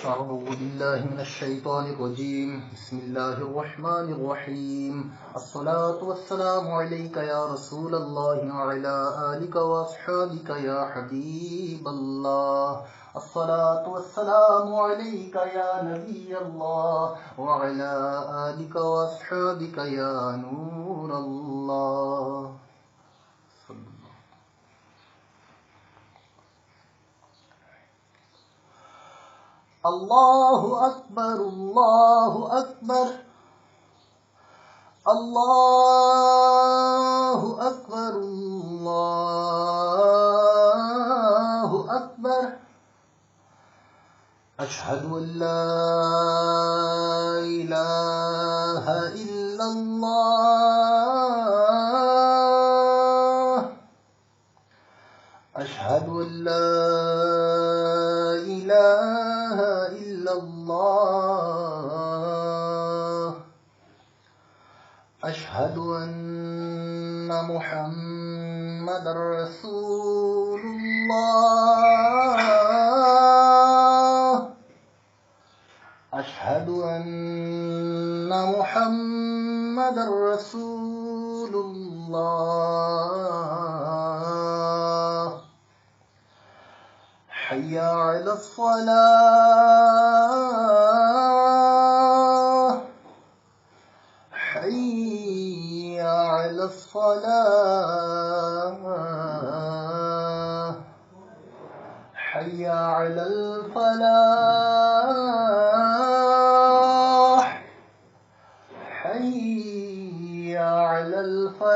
أعوذ بالله من الشيطان الرجيم بسم الله الرحمن الرحيم الصلاة والسلام عليك يا رسول الله وعلى آلك وأصحابك يا حبيب الله الصلاة والسلام عليك يا نبي الله وعلى آلك وأصحابك يا نور الله. الله أكبر الله أكبر الله أكبر الله أكبر أشهد أن لا إله إلا الله أشهد أن لا إله إلا الله أشهد أن محمد رسول الله أشهد أن محمد رسول الله حي على الصلاة حي على الصلاة حي على الفلاح حي على الفلاح.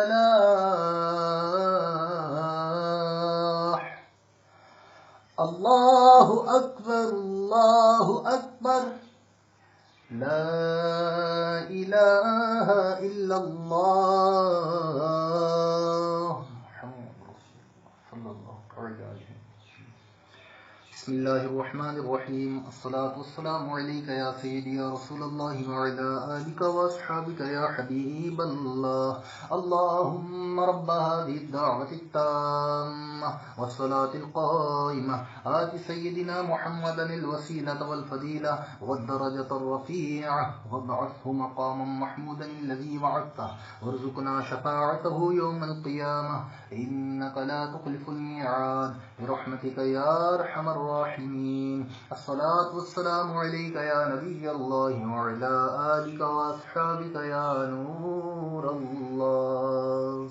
الله أكبر الله أكبر لا إله إلا الله محمد رسول الله صلى الله عليه وسلم. بسم الله الرحمن الرحيم الصلاة والسلام عليك يا سيدي يا رسول الله وعلى آلك وأصحابك يا حبيب الله. اللهم رب هذه الدعوة التامة والصلاة القائمة آت سيدنا محمدا الوسيلة والفضيلة والدرجة الرفيعة وابعثه مقاما محمودا الذي وعدته وارزقنا شفاعته يوم القيامة إنك لا تخلف الميعاد برحمتك يا أرحم الراحمين. الصلاة والسلام عليك يا نبي الله وعلى آلك وأصحابك يا نور الله.